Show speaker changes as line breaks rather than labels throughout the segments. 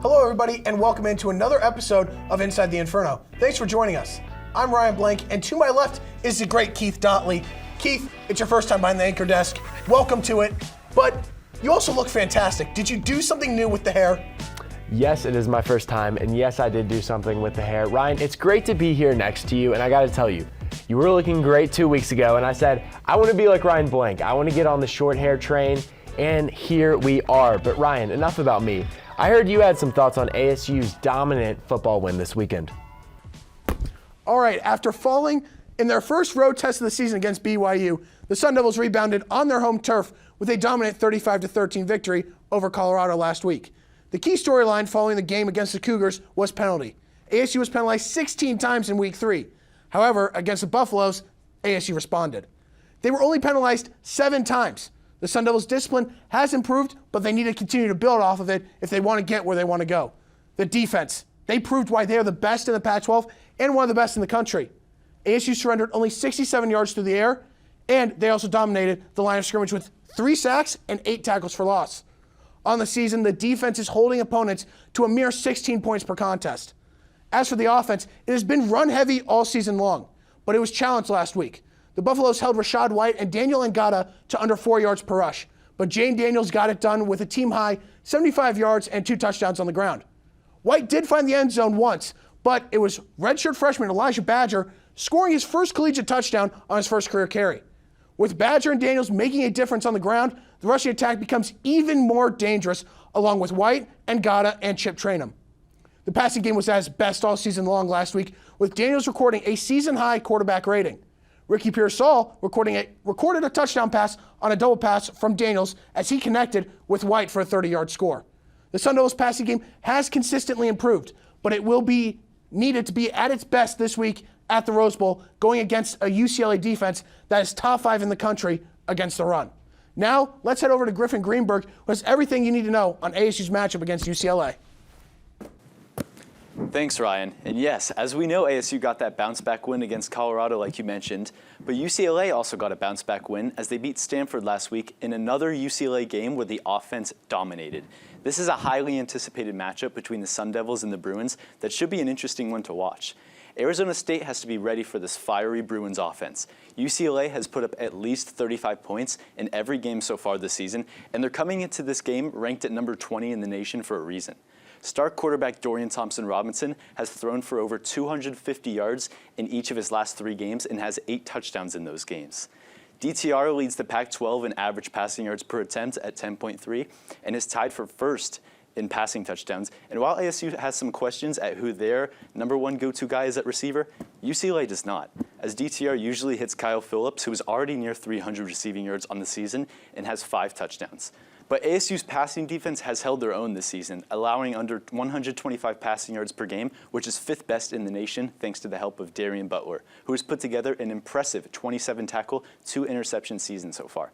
Hello everybody and welcome into another episode of Inside the Inferno. Thanks for joining us. I'm Ryan Blank and to my left is the great Keith Dotley. Keith, it's your first time behind the anchor desk. Welcome to it, but you also look fantastic. Did you do something new with the hair?
Yes, it is my first time, and yes, I did do something with the hair. Ryan, it's great to be here next to you, and I gotta tell you, you were looking great 2 weeks ago, and I said, I wanna be like Ryan Blank. I wanna get on the short hair train, and here we are. But Ryan, enough about me. I heard you had some thoughts on ASU's dominant football win this weekend.
All right, after falling in their first road test of the season against BYU, the Sun Devils rebounded on their home turf with a dominant 35-13 victory over Colorado last week. The key storyline following the game against the Cougars was penalty. ASU was penalized 16 times in week 3. However, against the Buffaloes, ASU responded. They were only penalized 7 times. The Sun Devils' discipline has improved, but they need to continue to build off of it if they want to get where they want to go. The defense, they proved why they are the best in the Pac-12 and one of the best in the country. ASU surrendered only 67 yards through the air, and they also dominated the line of scrimmage with 3 sacks and 8 tackles for loss. On the season, the defense is holding opponents to a mere 16 points per contest. As for the offense, it has been run heavy all season long, but it was challenged last week. The Buffaloes held Rashad White and Daniel Ngata to under 4 yards per rush, but Jane Daniels got it done with a team-high 75 yards and 2 touchdowns on the ground. White did find the end zone once, but it was redshirt freshman Elijah Badger scoring his first collegiate touchdown on his first career carry. With Badger and Daniels making a difference on the ground, the rushing attack becomes even more dangerous, along with White, Ngata, and Chip Trainum. The passing game was at its best all season long last week, with Daniels recording a season-high quarterback rating. Ricky Pearsall recorded a touchdown pass on a double pass from Daniels as he connected with White for a 30-yard score. The Sun Devils' passing game has consistently improved, but it will be needed to be at its best this week at the Rose Bowl, going against a UCLA defense that is top 5 in the country against the run. Now, let's head over to Griffin Greenberg, who has everything you need to know on ASU's matchup against UCLA.
Thanks, Ryan. And yes, as we know, ASU got that bounce-back win against Colorado, like you mentioned, but UCLA also got a bounce-back win as they beat Stanford last week in another UCLA game where the offense dominated. This is a highly anticipated matchup between the Sun Devils and the Bruins that should be an interesting one to watch. Arizona State has to be ready for this fiery Bruins offense. UCLA has put up at least 35 points in every game so far this season, and they're coming into this game ranked at number 20 in the nation for a reason. Star quarterback Dorian Thompson-Robinson has thrown for over 250 yards in each of his last 3 games and has 8 touchdowns in those games. DTR leads the Pac-12 in average passing yards per attempt at 10.3 and is tied for first in passing touchdowns. And while ASU has some questions at who their number 1 go-to guy is at receiver, UCLA does not, as DTR usually hits Kyle Phillips, who is already near 300 receiving yards on the season and has 5 touchdowns. But ASU's passing defense has held their own this season, allowing under 125 passing yards per game, which is 5th best in the nation, thanks to the help of Darian Butler, who has put together an impressive 27-tackle, 2-interception season so far.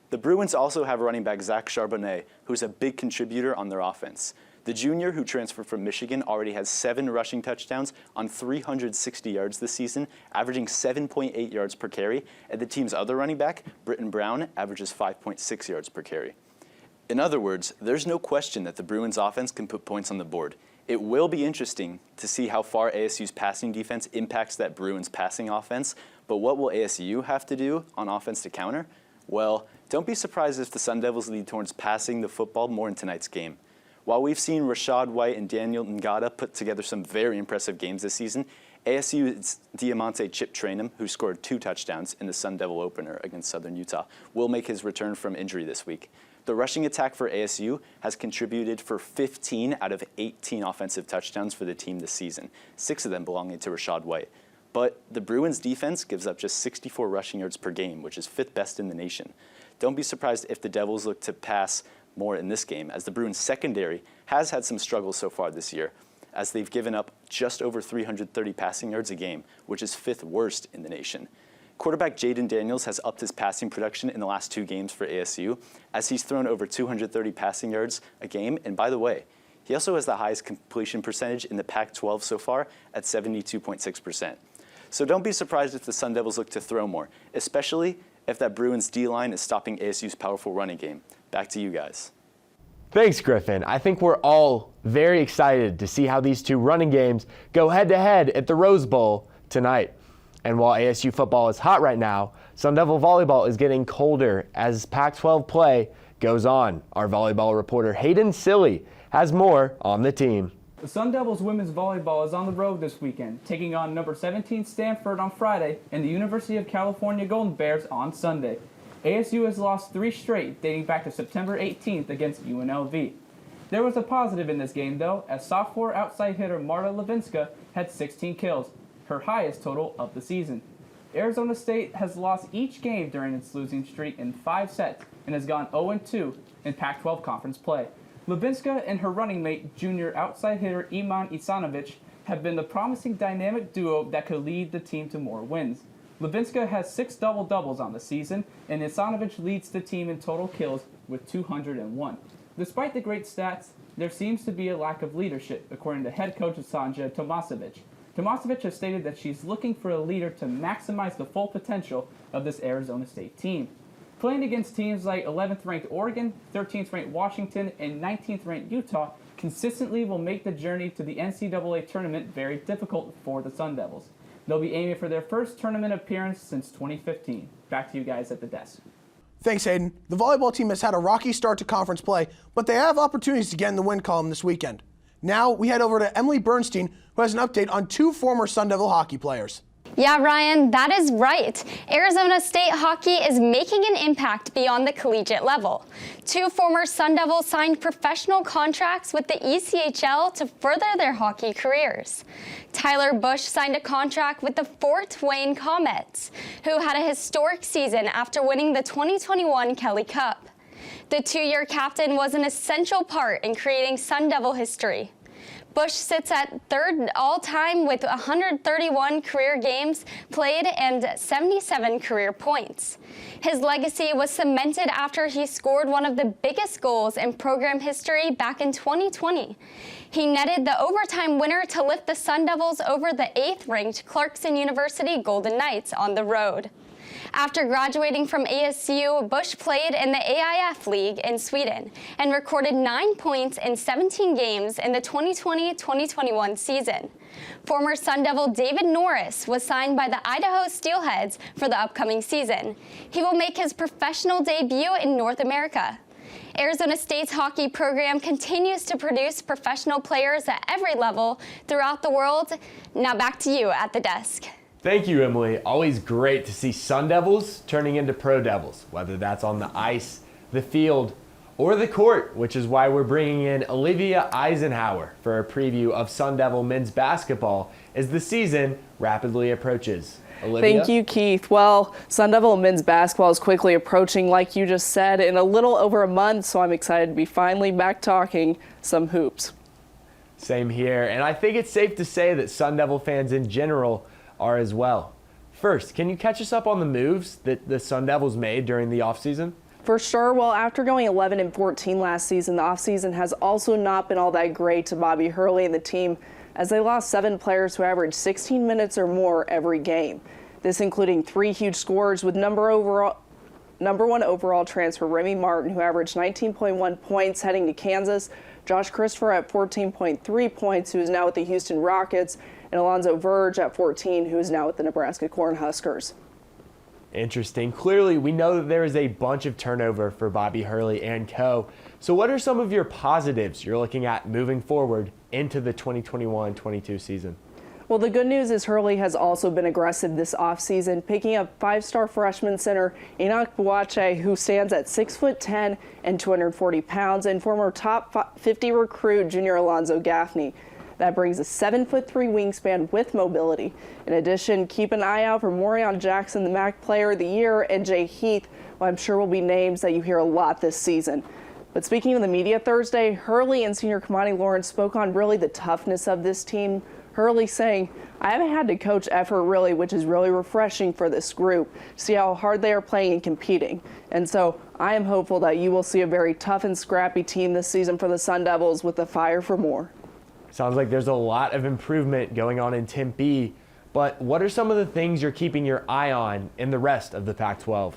The Bruins also have running back Zach Charbonnet, who's a big contributor on their offense. The junior, who transferred from Michigan, already has 7 rushing touchdowns on 360 yards this season, averaging 7.8 yards per carry, and the team's other running back, Britton Brown, averages 5.6 yards per carry. In other words, there's no question that the Bruins offense can put points on the board. It will be interesting to see how far ASU's passing defense impacts that Bruins passing offense, but what will ASU have to do on offense to counter? Well, don't be surprised if the Sun Devils lead towards passing the football more in tonight's game. While we've seen Rashad White and Daniel Ngata put together some very impressive games this season, ASU's Diamante Chip Trainum, who scored 2 touchdowns in the Sun Devil opener against Southern Utah, will make his return from injury this week. The rushing attack for ASU has contributed for 15 out of 18 offensive touchdowns for the team this season, 6 of them belonging to Rashad White. But the Bruins defense gives up just 64 rushing yards per game, which is 5th best in the nation. Don't be surprised if the Devils look to pass more in this game, as the Bruins secondary has had some struggles so far this year, as they've given up just over 330 passing yards a game, which is 5th worst in the nation. Quarterback Jaden Daniels has upped his passing production in the last 2 games for ASU, as he's thrown over 230 passing yards a game. And by the way, he also has the highest completion percentage in the Pac-12 so far at 72.6%. So don't be surprised if the Sun Devils look to throw more, especially if that Bruins D-line is stopping ASU's powerful running game. Back to you guys.
Thanks, Griffin. I think we're all very excited to see how these two running games go head-to-head at the Rose Bowl tonight. And while ASU football is hot right now, Sun Devil volleyball is getting colder as Pac-12 play goes on. Our volleyball reporter Hayden Silly has more on the team.
The Sun Devils women's volleyball is on the road this weekend, taking on number 17 Stanford on Friday and the University of California Golden Bears on Sunday. ASU has lost 3 straight, dating back to September 18th against UNLV. There was a positive in this game, though, as sophomore outside hitter Marta Levinska had 16 kills, her highest total of the season. Arizona State has lost each game during its losing streak in 5 sets and has gone 0-2 in Pac-12 conference play. Levinska and her running mate, junior outside hitter Iman Isanovic, have been the promising dynamic duo that could lead the team to more wins. Levinska has 6 double-doubles on the season, and Isanovic leads the team in total kills with 201. Despite the great stats, there seems to be a lack of leadership, according to head coach Sanja Tomasevic. Tomasevic has stated that she's looking for a leader to maximize the full potential of this Arizona State team. Playing against teams like 11th-ranked Oregon, 13th-ranked Washington, and 19th-ranked Utah consistently will make the journey to the NCAA tournament very difficult for the Sun Devils. They'll be aiming for their first tournament appearance since 2015. Back to you guys at the desk.
Thanks, Hayden. The volleyball team has had a rocky start to conference play, but they have opportunities to get in the win column this weekend. Now we head over to Emily Bernstein, who has an update on 2 former Sun Devil hockey players.
Yeah, Ryan, that is right. Arizona State hockey is making an impact beyond the collegiate level. 2 former Sun Devils signed professional contracts with the ECHL to further their hockey careers. Tyler Bush signed a contract with the Fort Wayne Comets, who had a historic season after winning the 2021 Kelly Cup. The 2-year captain was an essential part in creating Sun Devil history. Bush sits at 3rd all-time with 131 career games played and 77 career points. His legacy was cemented after he scored one of the biggest goals in program history back in 2020. He netted the overtime winner to lift the Sun Devils over the 8th-ranked Clarkson University Golden Knights on the road. After graduating from ASU, Bush played in the AIF League in Sweden and recorded 9 points in 17 games in the 2020-2021 season. Former Sun Devil David Norris was signed by the Idaho Steelheads for the upcoming season. He will make his professional debut in North America. Arizona State's hockey program continues to produce professional players at every level throughout the world. Now back to you at the desk.
Thank you, Emily. Always great to see Sun Devils turning into Pro Devils, whether that's on the ice, the field, or the court, which is why we're bringing in Olivia Eisenhower for a preview of Sun Devil men's basketball as the season rapidly approaches. Olivia?
Thank you, Keith. Well, Sun Devil men's basketball is quickly approaching, like you just said, in a little over a month, so I'm excited to be finally back talking some hoops.
Same here, and I think it's safe to say that Sun Devil fans in general are as well. First, can you catch us up on the moves that the Sun Devils made during the offseason?
For sure. Well, after going 11-14 last season, the offseason has also not been all that great to Bobby Hurley and the team, as they lost 7 players who averaged 16 minutes or more every game. This including 3 huge scorers with number 1 overall transfer Remy Martin, who averaged 19.1 points heading to Kansas, Josh Christopher at 14.3 points, who is now with the Houston Rockets, and Alonzo Verge at 14, who is now with the Nebraska Cornhuskers.
Interesting. Clearly, we know that there is a bunch of turnover for Bobby Hurley and co. So what are some of your positives you're looking at moving forward into the 2021-22 season?
Well, the good news is Hurley has also been aggressive this offseason, picking up 5-star freshman center Enoch Boache, who stands at 6'10" and 240 pounds, and former top 50 recruit junior Alonzo Gaffney. That brings a 7'3" wingspan with mobility. In addition, keep an eye out for Morion Jackson, the MAC Player of the Year, and Jay Heath, who I'm sure will be names that you hear a lot this season. But speaking of the media Thursday, Hurley and senior Kamani Lawrence spoke on really the toughness of this team. Hurley saying, "I haven't had to coach effort really, which is really refreshing for this group. See how hard they are playing and competing. And so I am hopeful that you will see a very tough and scrappy team this season for the Sun Devils with a fire for more."
Sounds like there's a lot of improvement going on in Tempe, but what are some of the things you're keeping your eye on in the rest of the Pac-12?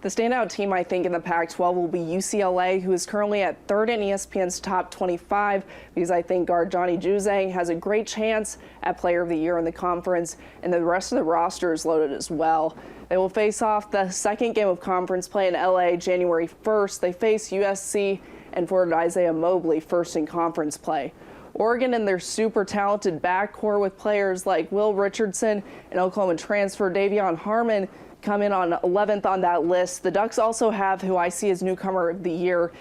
The standout team, I think, in the Pac-12 will be UCLA, who is currently at third in ESPN's top 25, because I think guard Johnny Juzang has a great chance at Player of the Year in the conference, and the rest of the roster is loaded as well. They will face off the second game of conference play in LA January 1st. They face USC and forward Isaiah Mobley first in conference play. Oregon and their super talented backcourt with players like Will Richardson and Oklahoma transfer Davion Harmon come in on 11th on that list. The Ducks also have who I see as newcomer of the year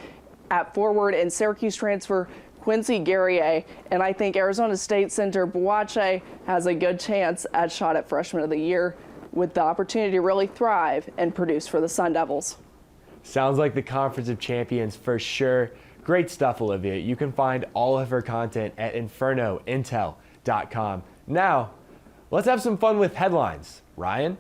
at forward and Syracuse transfer Quincy Guerrier, and I think Arizona State center Boakye has a good chance at shot at freshman of the year, with the opportunity to really thrive and produce for the Sun Devils.
Sounds like the Conference of Champions for sure. Great stuff, Olivia. You can find all of her content at infernointel.com. Now, let's have some fun with headlines. Ryan?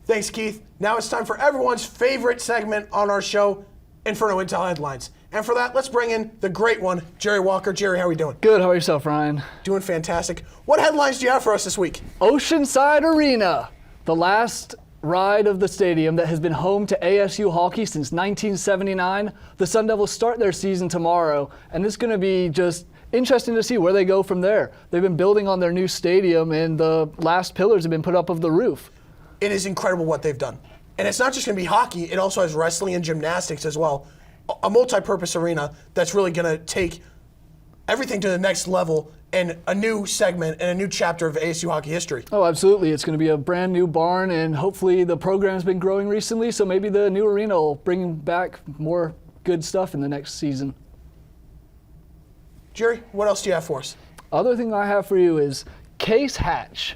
Thanks, Keith. Now it's time for everyone's favorite segment on our show, Inferno Intel Headlines. And for that, let's bring in the great one, Jerry Walker. Jerry, how are we doing?
Good. How about yourself, Ryan?
Doing fantastic. What headlines do you have for us this week?
Oceanside Arena, the last ride of the stadium that has been home to ASU hockey since 1979. The Sun Devils start their season tomorrow, and it's going to be just interesting to see where they go from there. They've been building on their new stadium, and the last pillars have been put up of the roof.
It is incredible what they've done. And it's not just going to be hockey, it also has wrestling and gymnastics as well. A multi-purpose arena that's really going to take everything to the next level and a new segment and a new chapter of ASU hockey history.
Oh, absolutely. It's going to be a brand new barn, and hopefully the program's been growing recently, so maybe the new arena will bring back more good stuff in the next season.
Jerry, what else do you have for us?
Other thing I have for you is Case Hatch.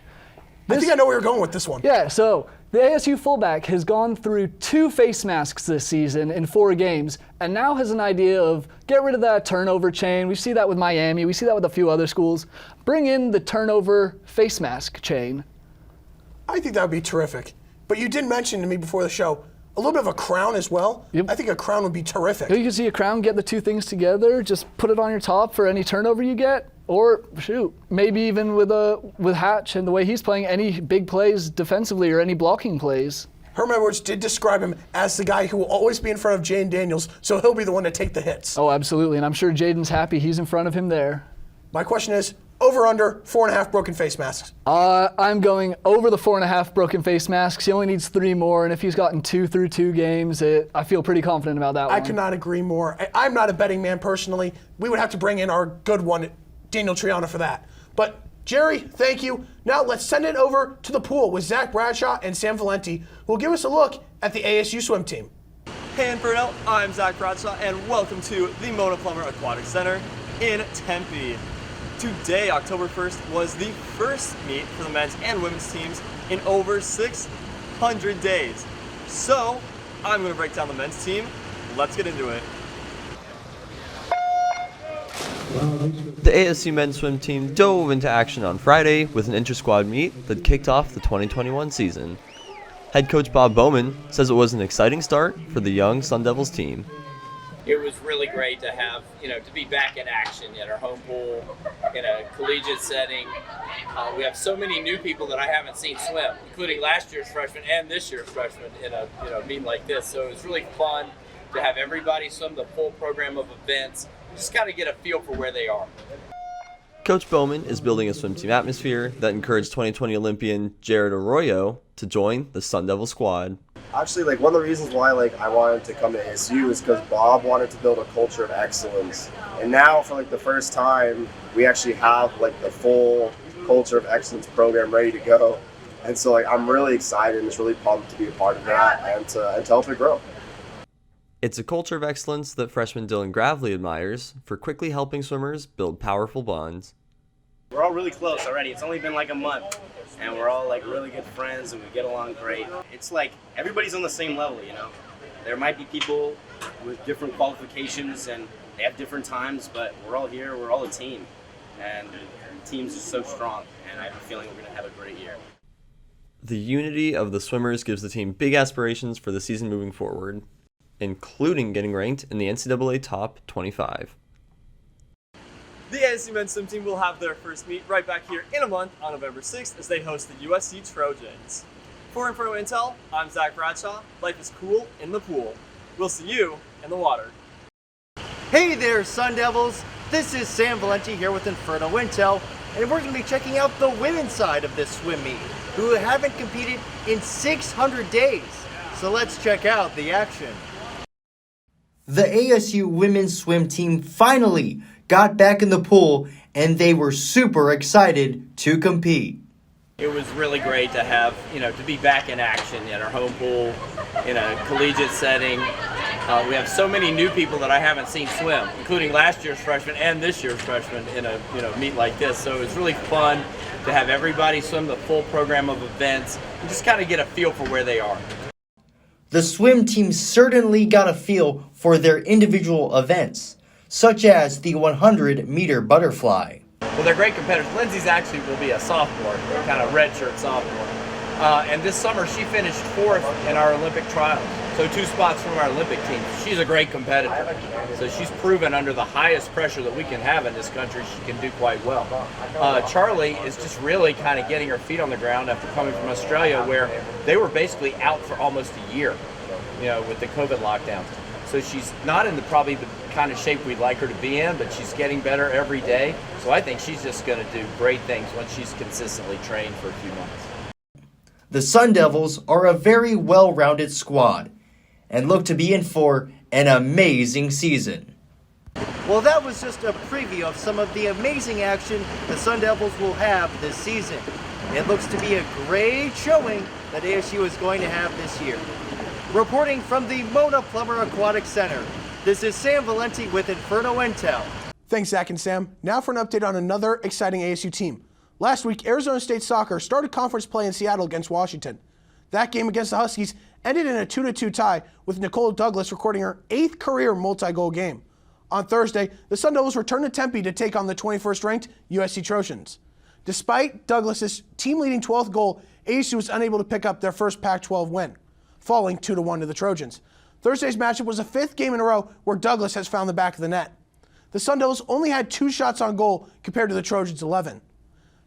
I think I know where you're going with this one.
Yeah, so the ASU fullback has gone through 2 face masks this season in 4 games, and now has an idea of get rid of that turnover chain. We see that with Miami. We see that with a few other schools. Bring in the turnover face mask chain.
I think that would be terrific. But you did mention to me before the show a little bit of a crown as well.
Yep.
I think a crown would be terrific.
You can see a crown, get the 2 things together, just put it on your top for any turnover you get. Or shoot, maybe even with Hatch and the way he's playing, any big plays defensively or any blocking plays.
Herm Edwards did describe him as the guy who will always be in front of Jaden Daniels, so he'll be the one to take the hits.
Oh, absolutely, and I'm sure Jaden's happy he's in front of him there.
My question is, over under 4.5 broken face masks?
I'm going over the 4.5 broken face masks. He only needs 3 more, and if he's gotten 2 through 2 games, I feel pretty confident about that one.
I could not agree more. I'm not a betting man personally. We would have to bring in our good one, Daniel Triana, for that. But Jerry, thank you. Now let's send it over to the pool with Zach Bradshaw and Sam Valenti, who will give us a look at the ASU swim team.
Hey Inferno, I'm Zach Bradshaw, and welcome to the Mona Plummer Aquatic Center in Tempe. Today, October 1st, was the first meet for the men's and women's teams in over 600 days. So, I'm going to break down the men's team. Let's get into it. The ASU men's swim team dove into action on Friday with an inter-squad meet that kicked off the 2021 season. Head coach Bob Bowman says it was an exciting start for the young Sun Devils team.
It was really great to have, to be back in action at our home pool in a collegiate setting. We have so many new people that I haven't seen swim, including last year's freshmen and this year's freshmen in a meet like this. So it was really fun to have everybody swim the full program of events. Just kind of get a feel for where they are.
Coach Bowman is building a swim team atmosphere that encouraged 2020 Olympian Jared Arroyo to join the Sun Devil squad.
Actually, one of the reasons why I wanted to come to ASU is because Bob wanted to build a culture of excellence. And now for the first time, we actually have the full culture of excellence program ready to go. And so I'm really excited and just really pumped to be a part of that and to help it grow.
It's a culture of excellence that freshman Dylan Gravely admires for quickly helping swimmers build powerful bonds.
We're all really close already. It's only been a month, and we're all really good friends, and we get along great. It's everybody's on the same level, There might be people with different qualifications, and they have different times, but we're all here. We're all a team, and the team's just so strong, and I have a feeling we're going to have a great year.
The unity of the swimmers gives the team big aspirations for the season moving forward, including getting ranked in the NCAA Top 25. The ASU men's swim team will have their first meet right back here in a month on November 6th as they host the USC Trojans. For Inferno Intel, I'm Zach Bradshaw. Life is cool in the pool. We'll see you in the water.
Hey there, Sun Devils! This is Sam Valenti here with Inferno Intel, and we're going to be checking out the women's side of this swim meet, who haven't competed in 600 days. So let's check out the action. The ASU women's swim team finally got back in the pool, and they were super excited to compete.
It was really great to have, to be back in action in our home pool, in a collegiate setting. We have so many new people that I haven't seen swim, including last year's freshmen and this year's freshmen in a meet like this. So it's really fun to have everybody swim the full program of events and just kind of get a feel for where they are.
The swim team certainly got a feel for their individual events, such as the 100-meter butterfly.
Well, they're great competitors. Lindsay's actually will be a sophomore, kind of redshirt sophomore. And this summer she finished 4th in our Olympic trials. So 2 spots from our Olympic team. She's a great competitor. So she's proven under the highest pressure that we can have in this country, she can do quite well. Charlie is just really kind of getting her feet on the ground after coming from Australia, where they were basically out for almost a year, with the COVID lockdowns. So she's not in probably the kind of shape we'd like her to be in, but she's getting better every day. So I think she's just going to do great things once she's consistently trained for a few months.
The Sun Devils are a very well-rounded squad and look to be in for an amazing season. Well, that was just a preview of some of the amazing action the Sun Devils will have this season. It looks to be a great showing that ASU is going to have this year. Reporting from the Mona Plummer Aquatic Center, this is Sam Valenti with Inferno Intel.
Thanks, Zach and Sam. Now for an update on another exciting ASU team. Last week, Arizona State Soccer started conference play in Seattle against Washington. That game against the Huskies ended in a 2-2 tie, with Nicole Douglas recording her 8th career multi-goal game. On Thursday, the Sun Devils returned to Tempe to take on the 21st-ranked USC Trojans. Despite Douglas's team-leading 12th goal, ASU was unable to pick up their first Pac-12 win, falling 2-1 to the Trojans. Thursday's matchup was the 5th game in a row where Douglas has found the back of the net. The Sun Devils only had 2 shots on goal compared to the Trojans' 11.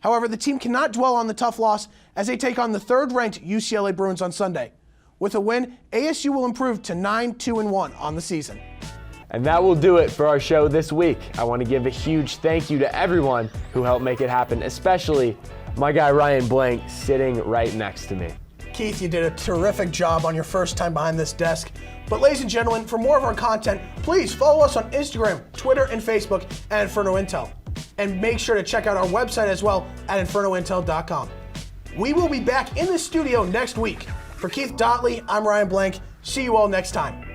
However, the team cannot dwell on the tough loss as they take on the 3rd-ranked UCLA Bruins on Sunday. With a win, ASU will improve to 9-2-1 on the season.
And that will do it for our show this week. I want to give a huge thank you to everyone who helped make it happen, especially my guy Ryan Blank sitting right next to me.
Keith, you did a terrific job on your first time behind this desk. But ladies and gentlemen, for more of our content, please follow us on Instagram, Twitter, and Facebook at Inferno Intel. And make sure to check out our website as well at infernointel.com. We will be back in the studio next week. For Keith Dotley, I'm Ryan Blank. See you all next time.